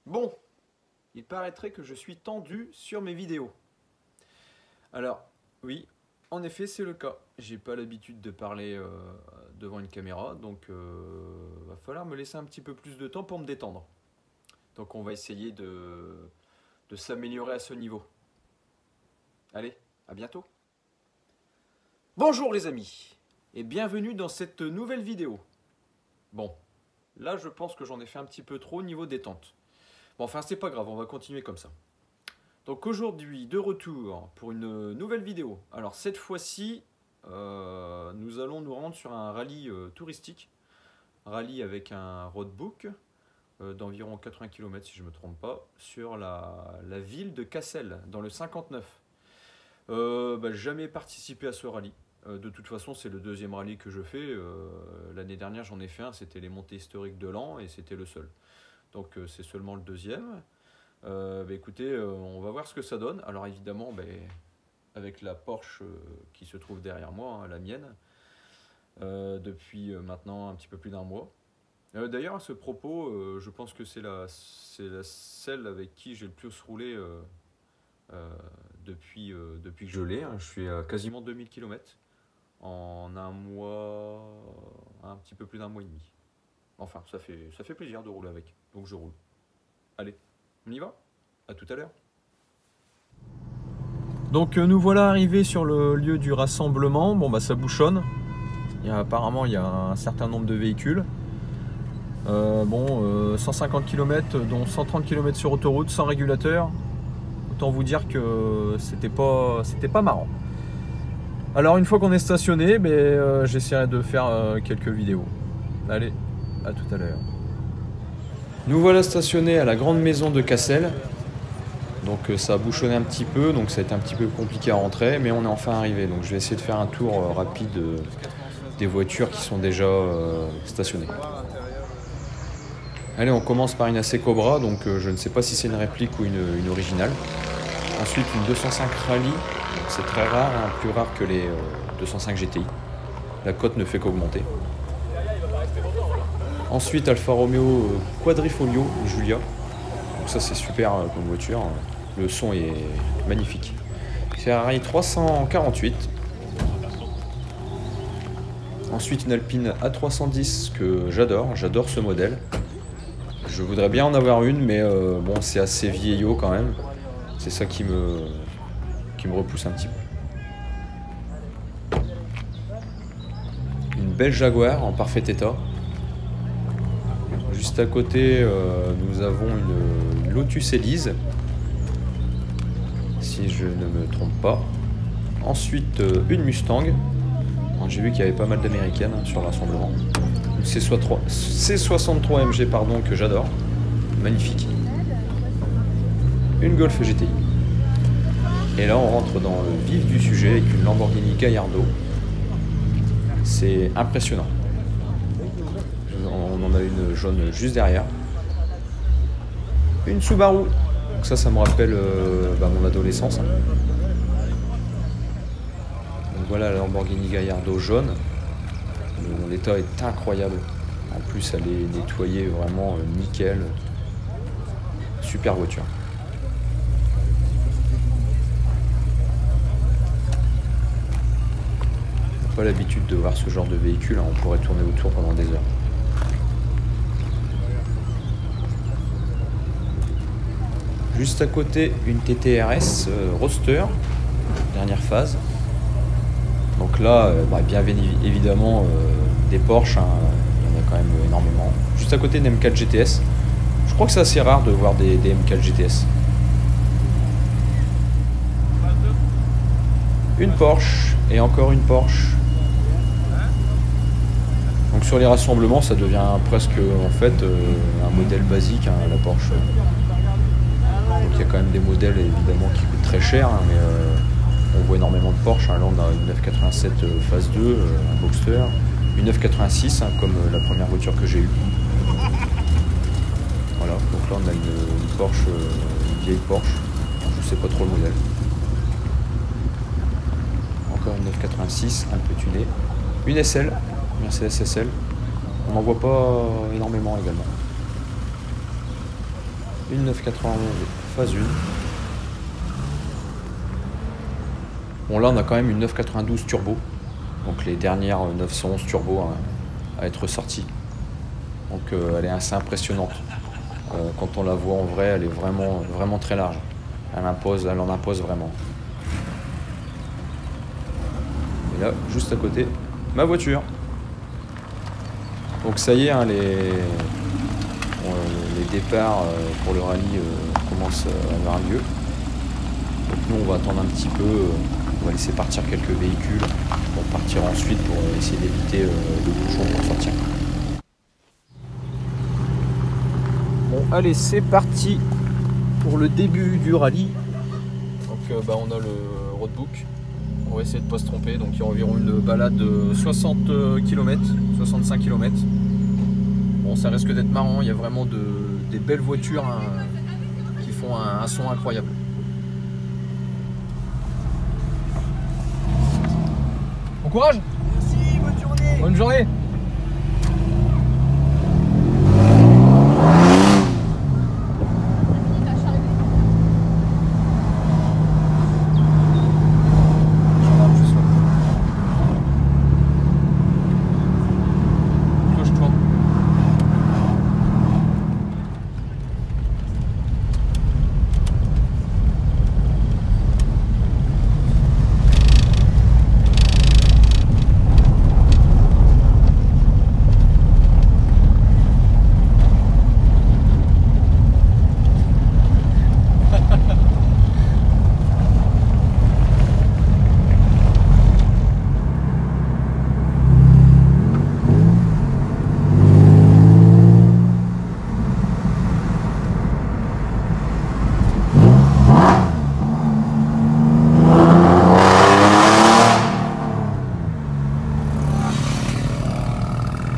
Bon, il paraîtrait que je suis tendu sur mes vidéos. Alors, oui, en effet, c'est le cas. J'ai pas l'habitude de parler devant une caméra, donc va falloir me laisser un petit peu plus de temps pour me détendre. Donc on va essayer de s'améliorer à ce niveau. Allez, à bientôt. Bonjour les amis, et bienvenue dans cette nouvelle vidéo. Bon, là je pense que j'en ai fait un petit peu trop au niveau détente. Bon, enfin c'est pas grave, on va continuer comme ça. Donc aujourd'hui, de retour pour une nouvelle vidéo. Alors cette fois-ci, nous allons nous rendre sur un rallye touristique. Rallye avec un roadbook d'environ 80 km si je ne me trompe pas, sur la ville de Cassel, dans le 59. Jamais participé à ce rallye. De toute façon, c'est le deuxième rallye que je fais. L'année dernière, j'en ai fait un, c'était les montées historiques de l'an, et c'était le seul. Donc c'est seulement le deuxième. Écoutez, on va voir ce que ça donne. Alors évidemment, avec la Porsche qui se trouve derrière moi, hein, la mienne, depuis maintenant un petit peu plus d'un mois. D'ailleurs, à ce propos, je pense que c'est celle avec qui j'ai le plus roulé depuis que je l'ai. Hein. Je suis à quasiment 2000 km en un mois, un petit peu plus d'un mois et demi. Enfin, ça fait plaisir de rouler avec, donc je roule. Allez, on y va? À tout à l'heure. Donc nous voilà arrivés sur le lieu du rassemblement. Bon ça bouchonne. Apparemment il y a un certain nombre de véhicules. 150 km dont 130 km sur autoroute sans régulateur. Autant vous dire que c'était pas marrant. Alors une fois qu'on est stationné, j'essaierai de faire quelques vidéos. Allez, à tout à l'heure. Nous voilà stationnés à la grande maison de Cassel. Donc ça a bouchonné un petit peu, donc ça a été un petit peu compliqué à rentrer, mais on est enfin arrivé. Donc je vais essayer de faire un tour rapide des voitures qui sont déjà stationnées. Allez, on commence par une AC Cobra, donc je ne sais pas si c'est une réplique ou une originale. Ensuite une 205 Rally, c'est très rare, hein, plus rare que les 205 GTI. La cote ne fait qu'augmenter. Ensuite Alfa Romeo Quadrifoglio Giulia. Donc ça c'est super comme voiture. Le son est magnifique. Ferrari 348. Ensuite une Alpine A310 que j'adore ce modèle. Je voudrais bien en avoir une, mais bon, c'est assez vieillot quand même. C'est ça qui me repousse un petit peu. Une belle Jaguar en parfait état. Juste à côté, nous avons une Lotus Elise, si je ne me trompe pas. Ensuite, une Mustang. J'ai vu qu'il y avait pas mal d'américaines sur le rassemblement. Une C63 MG, pardon, que j'adore. Magnifique. Une Golf GTI. Et là, on rentre dans le vif du sujet avec une Lamborghini Gallardo. C'est impressionnant. On en a une jaune juste derrière. Une Subaru. Donc ça me rappelle mon adolescence. Donc voilà la Lamborghini Gallardo jaune. L'état est incroyable. En plus elle est nettoyée vraiment nickel. Super voiture. On n'a pas l'habitude de voir ce genre de véhicule. Hein. On pourrait tourner autour pendant des heures. Juste à côté, une TTRS Roadster, dernière phase. Donc là, bien évidemment, des Porsche, hein, il y en a quand même énormément. Juste à côté, une M4 GTS. Je crois que c'est assez rare de voir des M4 GTS. Une Porsche, et encore une Porsche. Donc sur les rassemblements, ça devient presque en fait un modèle basique, hein, la Porsche. Donc il y a quand même des modèles évidemment qui coûtent très cher, hein, mais on voit énormément de Porsche. Hein. Là on a une 987 phase 2, un Boxster, une 986 hein, comme la première voiture que j'ai eue. Voilà, donc là on a une Porsche, une vieille Porsche, je sais pas trop le modèle. Encore une 986, un peu tunée. Une SL, Mercedes SL, on n'en voit pas énormément également. Une 991 phase 1. Bon, là on a quand même une 992 turbo. Donc les dernières 911 turbo à être sorties. Donc elle est assez impressionnante. Quand on la voit en vrai, elle est vraiment très large. Elle en impose vraiment. Et là, juste à côté, ma voiture. Donc ça y est, hein, les départs pour le rallye commencent à avoir lieu. Donc nous, on va attendre un petit peu. On va laisser partir quelques véhicules pour partir ensuite pour essayer d'éviter le bouchon pour sortir. Bon, allez, c'est parti pour le début du rallye. Donc on a le roadbook. On va essayer de ne pas se tromper. Donc il y a environ une balade de 60 km, 65 km. Bon, ça risque d'être marrant. Il y a vraiment des belles voitures hein, qui font un son incroyable. Bon courage! Merci, bonne journée! Bonne journée!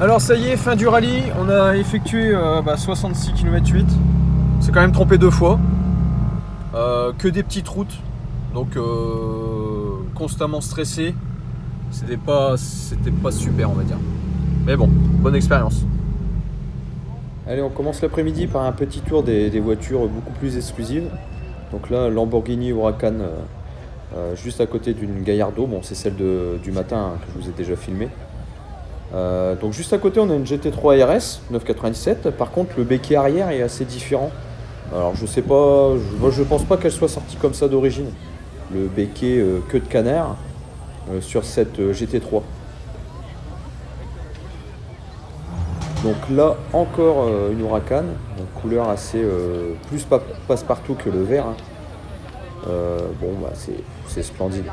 Alors ça y est, fin du rallye, on a effectué 66 km 8. C'est quand même trompé 2 fois. Que des petites routes, donc constamment stressé. C'était pas super on va dire. Mais bon, bonne expérience. Allez, on commence l'après-midi par un petit tour des voitures beaucoup plus exclusives. Donc là, Lamborghini Huracan juste à côté d'une Gallardo. Bon, c'est celle du matin hein, que je vous ai déjà filmé. Donc juste à côté on a une GT3 RS 997. Par contre le béquet arrière est assez différent. Alors je sais pas, je pense pas qu'elle soit sortie comme ça d'origine. Le béquet queue de canard sur cette GT3. Donc là encore une Huracan, donc couleur assez plus passe-partout que le vert. Hein. Bon bah c'est splendide.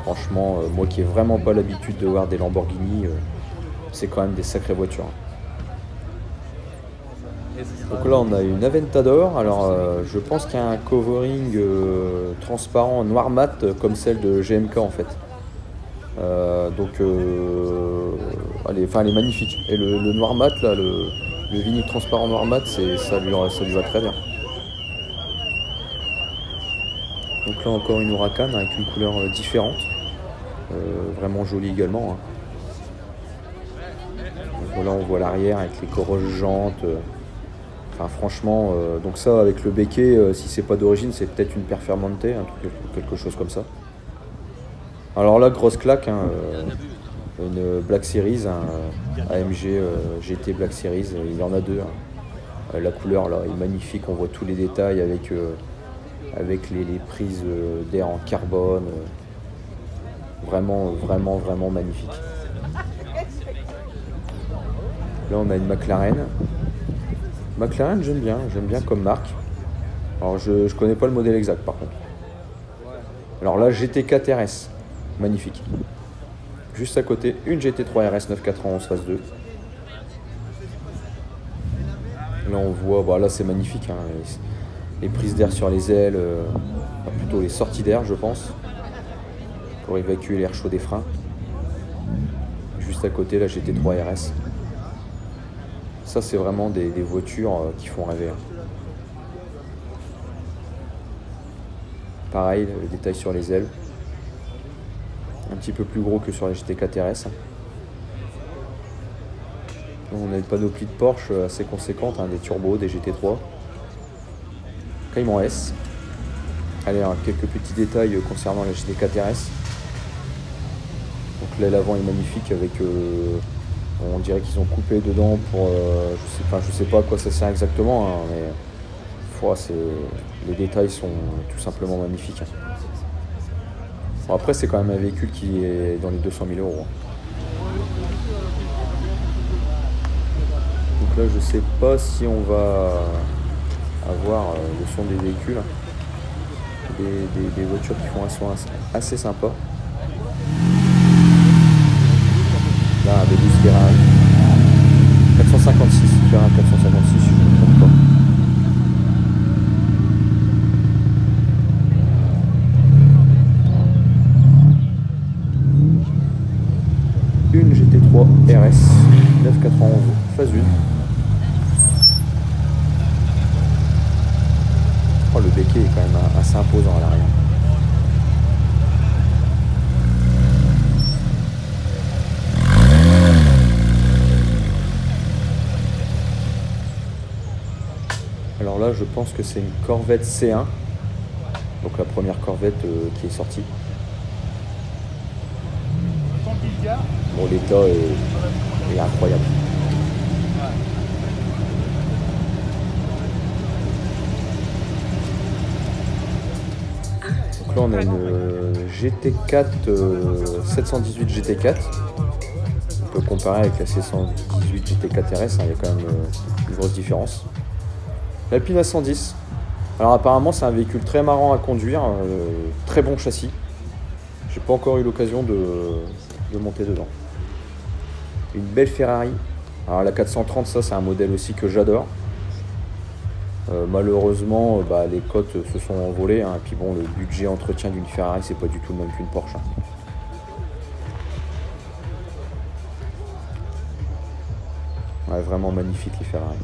Franchement, moi qui ai vraiment pas l'habitude de voir des Lamborghini, c'est quand même des sacrées voitures. Donc là on a une Aventador. Alors je pense qu'il y a un covering transparent noir mat comme celle de GMK en fait. Elle est magnifique. Et le noir mat là, le vinyle transparent noir mat, ça lui va très bien. Donc là encore une Huracan avec une couleur différente, vraiment jolie également. Hein. Donc là on voit l'arrière avec les grosses jantes. Enfin franchement, donc ça avec le béquet, si c'est pas d'origine, c'est peut-être une Performante, un truc, quelque chose comme ça. Alors là grosse claque, hein, une Black Series, un AMG GT Black Series, il y en a deux. Hein. La couleur là est magnifique, on voit tous les détails avec les prises d'air en carbone, vraiment magnifique. Là on a une McLaren. McLaren j'aime bien comme marque. Alors je connais pas le modèle exact par contre. Alors là GT4 RS, magnifique. Juste à côté une GT3 RS 991 phase 2. Là on voit, là c'est magnifique, hein, les prises d'air sur les ailes, plutôt les sorties d'air je pense, pour évacuer l'air chaud des freins. Juste à côté la GT3 RS. Ça c'est vraiment des voitures qui font rêver. Pareil, le détail sur les ailes. Un petit peu plus gros que sur les GT4 RS. On a une panoplie de Porsche assez conséquente, hein, des turbos, des GT3. Cayman S. Allez, alors, quelques petits détails concernant la GT4 RS. Donc l'aile avant est magnifique avec, on dirait qu'ils ont coupé dedans pour, je sais pas à quoi ça sert exactement, hein, mais les détails sont tout simplement magnifiques. Bon, après c'est quand même un véhicule qui est dans les 200 000 euros. Donc là je sais pas si on va avoir le son des véhicules, des voitures qui font un son assez sympa. Là un V12 Ferrari 456, Ferrari 456 si je ne me trompe pas. Une GT3 RS 991 phase 1. Oh, le béquet est quand même assez imposant à l'arrière. Alors là, je pense que c'est une Corvette C1, donc la première Corvette qui est sortie. Bon, l'état est incroyable. Donc là, on a une GT4 718 GT4. On peut comparer avec la C118 GT4 RS, hein, il y a quand même une grosse différence. L'Alpine A110. Alors apparemment c'est un véhicule très marrant à conduire, très bon châssis. J'ai pas encore eu l'occasion de monter dedans. Une belle Ferrari. Alors la 430, ça c'est un modèle aussi que j'adore. Malheureusement les cotes se sont envolées, hein, et puis bon, le budget entretien d'une Ferrari c'est pas du tout le même qu'une Porsche, hein. Ouais, vraiment magnifique les Ferrari.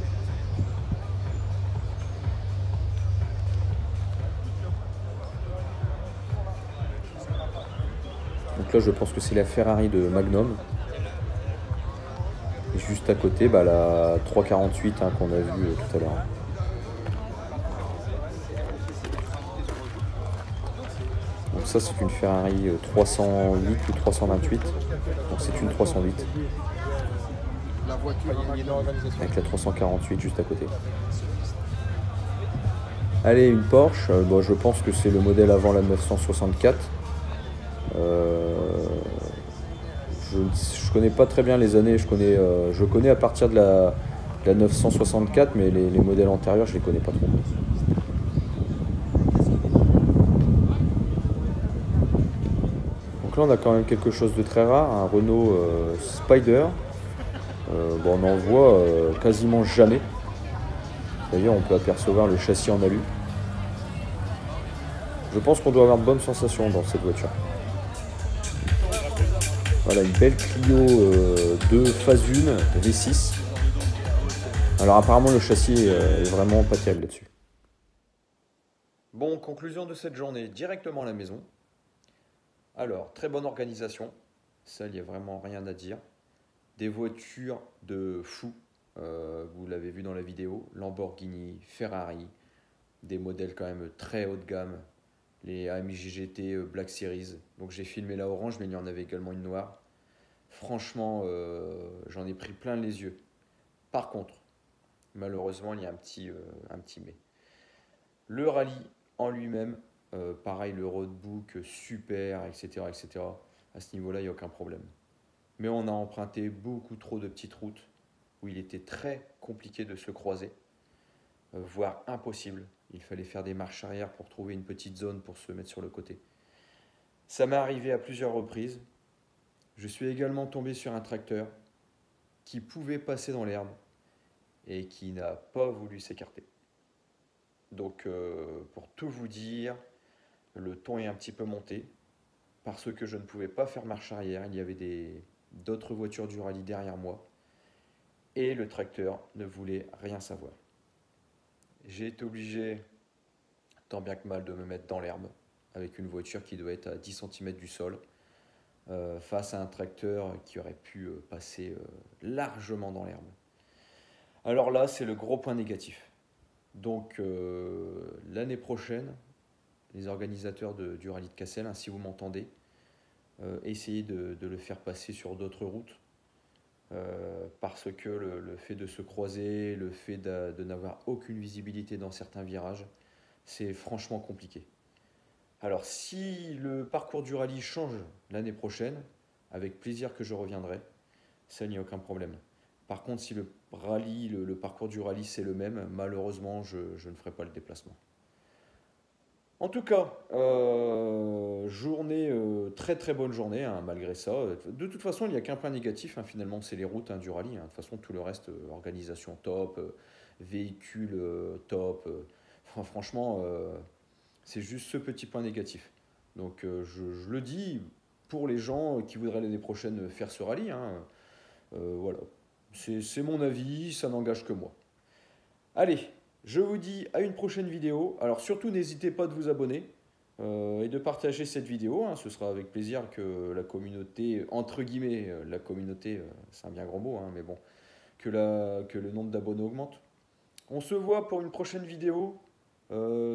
Donc là je pense que c'est la Ferrari de Magnum. Et juste à côté la 348, hein, qu'on a vu tout à l'heure. Donc ça c'est une Ferrari 308 ou 328. Donc c'est une 308. Avec la 348 juste à côté. Allez, une Porsche. Je pense que c'est le modèle avant la 964. Je connais pas très bien les années. Je connais à partir de la 964, mais les modèles antérieurs je les connais pas trop. Donc là on a quand même quelque chose de très rare, un Renault Spider. On en voit quasiment jamais. D'ailleurs on peut apercevoir le châssis en alu. Je pense qu'on doit avoir de bonnes sensations dans cette voiture. Voilà, une belle Clio 2 phase 1 V6. Alors apparemment le châssis est vraiment pas terrible là-dessus. Bon, conclusion de cette journée, directement à la maison. Alors, très bonne organisation, ça il n'y a vraiment rien à dire. Des voitures de fou, vous l'avez vu dans la vidéo, Lamborghini, Ferrari, des modèles quand même très haut de gamme, les AMG GT Black Series. Donc j'ai filmé la orange, mais il y en avait également une noire. Franchement, j'en ai pris plein les yeux. Par contre, malheureusement, il y a un petit mais. Le rallye en lui-même, pareil, le roadbook super, etc., etc. À ce niveau-là, il n'y a aucun problème. Mais on a emprunté beaucoup trop de petites routes où il était très compliqué de se croiser, voire impossible. Il fallait faire des marches arrière pour trouver une petite zone pour se mettre sur le côté. Ça m'est arrivé à plusieurs reprises. Je suis également tombé sur un tracteur qui pouvait passer dans l'herbe et qui n'a pas voulu s'écarter. Donc, pour tout vous dire, le ton est un petit peu monté parce que je ne pouvais pas faire marche arrière. Il y avait d'autres voitures du rallye derrière moi et le tracteur ne voulait rien savoir. J'ai été obligé, tant bien que mal, de me mettre dans l'herbe avec une voiture qui doit être à 10 cm du sol, face à un tracteur qui aurait pu passer largement dans l'herbe. Alors là, c'est le gros point négatif. Donc l'année prochaine, les organisateurs du rallye de Cassel, hein, si vous m'entendez, essayez de le faire passer sur d'autres routes. Parce que le fait de se croiser, le fait de n'avoir aucune visibilité dans certains virages, c'est franchement compliqué. Alors si le parcours du rallye change l'année prochaine, avec plaisir que je reviendrai, ça n'y a aucun problème. Par contre, si le parcours du rallye c'est le même, malheureusement je ne ferai pas le déplacement. En tout cas, journée, très très bonne journée, hein, malgré ça. De toute façon, il n'y a qu'un point négatif, hein, finalement, c'est les routes, hein, du rallye, hein. De toute façon, tout le reste, organisation top, véhicule top. Enfin, franchement, c'est juste ce petit point négatif. Donc, je le dis pour les gens qui voudraient l'année prochaine faire ce rallye, hein, voilà. C'est mon avis, ça n'engage que moi. Allez, je vous dis à une prochaine vidéo. Alors surtout, n'hésitez pas de vous abonner et de partager cette vidéo, hein. Ce sera avec plaisir que la communauté, entre guillemets, la communauté, c'est un bien grand mot, hein, mais bon, que le nombre d'abonnés augmente. On se voit pour une prochaine vidéo,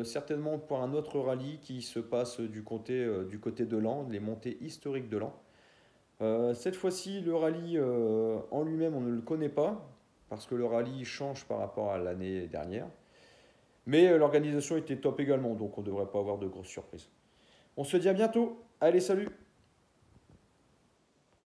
certainement pour un autre rallye qui se passe du côté de Laon, les montées historiques de Laon. Cette fois-ci, le rallye en lui-même, on ne le connaît pas, parce que le rallye change par rapport à l'année dernière. Mais l'organisation était top également, donc on ne devrait pas avoir de grosses surprises. On se dit à bientôt. Allez, salut!